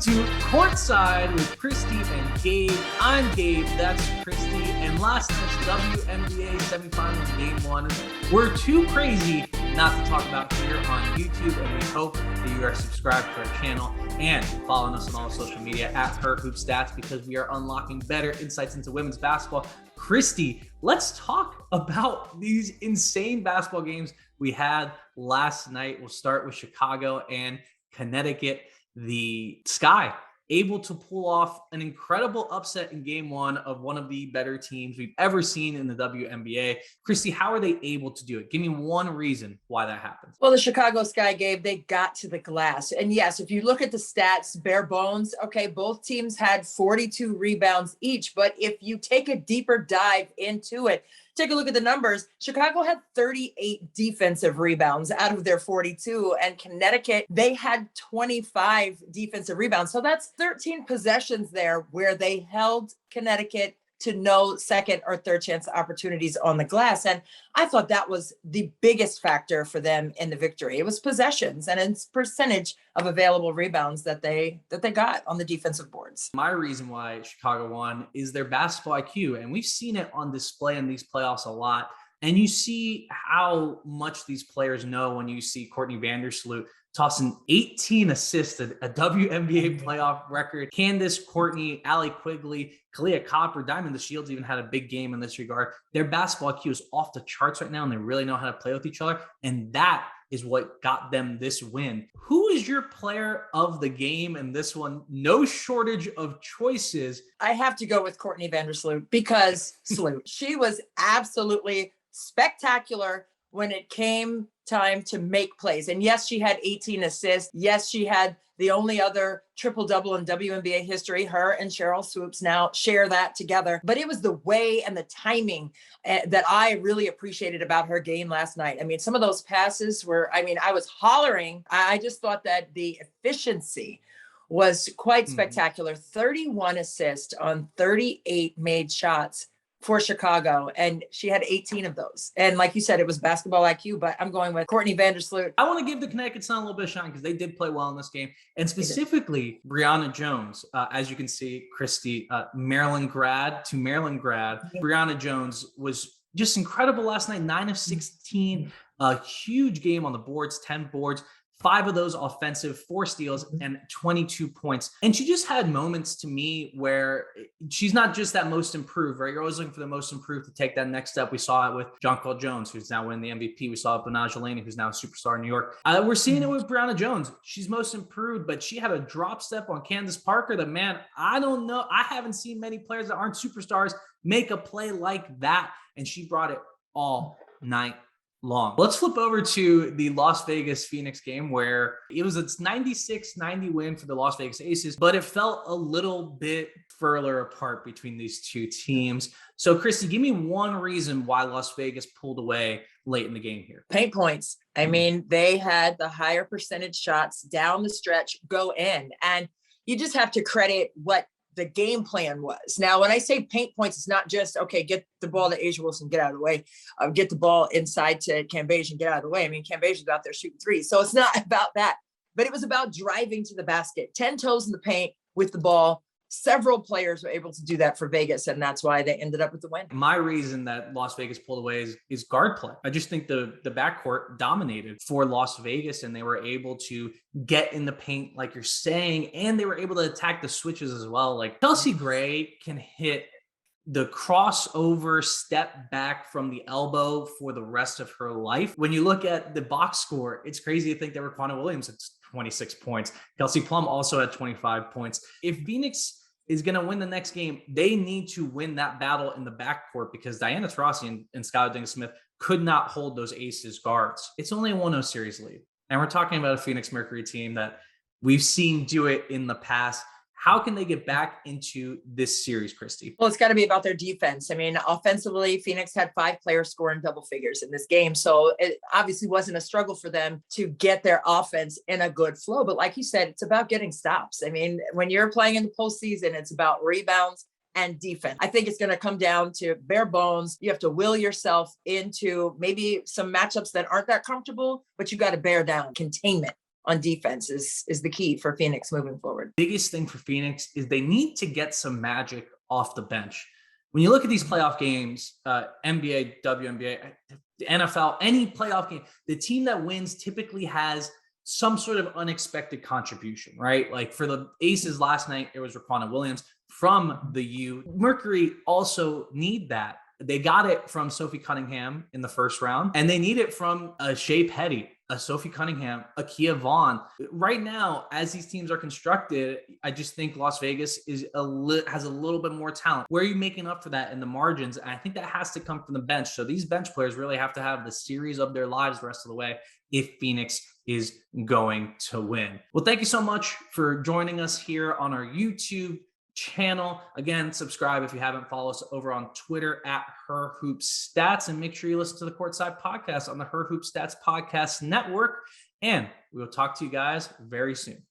to Courtside with Christy and Gabe. I'm Gabe, that's Christy, and last night's WNBA Semifinals Game 1 were too crazy not to talk about here on YouTube, and we hope that you are subscribed to our channel and following us on all social media at HerHoopStats, because we are unlocking better insights into women's basketball. Christy, let's talk about these insane basketball games we had last night. We'll start with Chicago and Connecticut. The Sky able to pull off an incredible upset in game 1 of one of the better teams we've ever seen in the WNBA. Christy, how are they able to do it? Give me one reason why that happened. Well, the Chicago Sky, Gabe, they got to the glass. And yes, if you look at the stats, bare bones, okay, both teams had 42 rebounds each. But if you take a deeper dive into it, take a look at the numbers. Chicago had 38 defensive rebounds out of their 42, and Connecticut, they had 25 defensive rebounds. So that's 13 possessions there where they held Connecticut to no second or third chance opportunities on the glass. And I thought that was the biggest factor for them in the victory. It was possessions and its percentage of available rebounds that they got on the defensive boards. My reason why Chicago won is their basketball IQ, and we've seen it on display in these playoffs a lot. And you see how much these players know when you see Courtney Vandersloot tossing 18 assists, a WNBA playoff record. Candace, Courtney, Allie Quigley, Kalia Copper, Diamond the Shields even had a big game in this regard. Their basketball IQ is off the charts right now, and they really know how to play with each other. And that is what got them this win. Who is your player of the game in this one? No shortage of choices. I have to go with Courtney Vandersloot because she was absolutely spectacular when it came time to make plays. And yes, she had 18 assists. Yes, she had the only other triple-double in WNBA history. Her and Cheryl Swoops now share that together. But it was the way and the timing that I really appreciated about her game last night. I mean, some of those passes were, I was hollering. I just thought that the efficiency was quite spectacular. 31 assists on 38 made shots for Chicago, and she had 18 of those. And like you said, it was basketball IQ, but I'm going with Courtney Vandersloot. I want to give the Connecticut Sun a little bit of shine because they did play well in this game, and specifically Brionna Jones. As you can see, Christy, Maryland grad. Brionna Jones was just incredible last night. 9 of 16, a huge game on the boards, 10 boards. 5 of those offensive, 4 steals, and 22 points. And she just had moments to me where she's not just that most improved, right? You're always looking for the most improved to take that next step. We saw it with Jonquel Jones, who's now winning the MVP. We saw it with Brionna Jones, who's now a superstar in New York. We're seeing it with Brionna Jones. She's most improved, but she had a drop step on Candace Parker that, man, I don't know. I haven't seen many players that aren't superstars make a play like that. And she brought it all night long. Let's flip over to the Las Vegas Phoenix game, where it was a 96-90 win for the Las Vegas Aces, but it felt a little bit further apart between these two teams. So Christy, give me one reason why Las Vegas pulled away late in the game here. Paint points. I mean, they had the higher percentage shots down the stretch go in, and you just have to credit what the game plan was. Now, when I say paint points, it's not just, okay, get the ball to Asia Wilson, get out of the way, get the ball inside to Cambasia and get out of the way. I mean, Cambasia's out there shooting threes. So it's not about that, but it was about driving to the basket, 10 toes in the paint with the ball. Several players were able to do that for Vegas, and that's why they ended up with the win. My reason that Las Vegas pulled away is guard play. I just think the backcourt dominated for Las Vegas, and they were able to get in the paint, like you're saying, and they were able to attack the switches as well. Like Chelsea Gray can hit the crossover step back from the elbow for the rest of her life. When you look at the box score, it's crazy to think that Raquana Williams at 26 points. Kelsey Plum also had 25 points. If Phoenix is going to win the next game, they need to win that battle in the backcourt, because Diana Taurasi and Skylar Diggins-Smith could not hold those Aces guards. It's only a 1-0 series lead. And we're talking about a Phoenix Mercury team that we've seen do it in the past. How can they get back into this series, Christy? Well, it's got to be about their defense. I mean, offensively, Phoenix had 5 players scoring double figures in this game. So it obviously wasn't a struggle for them to get their offense in a good flow. But like you said, it's about getting stops. I mean, when you're playing in the postseason, it's about rebounds and defense. I think it's going to come down to bare bones. You have to will yourself into maybe some matchups that aren't that comfortable, but you got to bear down containment. on defense is the key for Phoenix moving forward. Biggest thing for Phoenix is they need to get some magic off the bench. When you look at these playoff games, NBA, WNBA, NFL, any playoff game, the team that wins typically has some sort of unexpected contribution, right? Like for the Aces last night, it was Raquana Williams from the U. Mercury also need that. They got it from Sophie Cunningham in the first round, and they need it from a Shea Petty, a Sophie Cunningham, a Kia Vaughn. Right now, as these teams are constructed, I just think Las Vegas has a little bit more talent. Where are you making up for that in the margins? And I think that has to come from the bench. So these bench players really have to have the series of their lives the rest of the way if Phoenix is going to win. Well, thank you so much for joining us here on our YouTube channel. Again, subscribe if you haven't. Follow us over on Twitter at Her Hoop Stats, and make sure you listen to the Courtside podcast on the Her Hoop Stats Podcast Network. And we will talk to you guys very soon.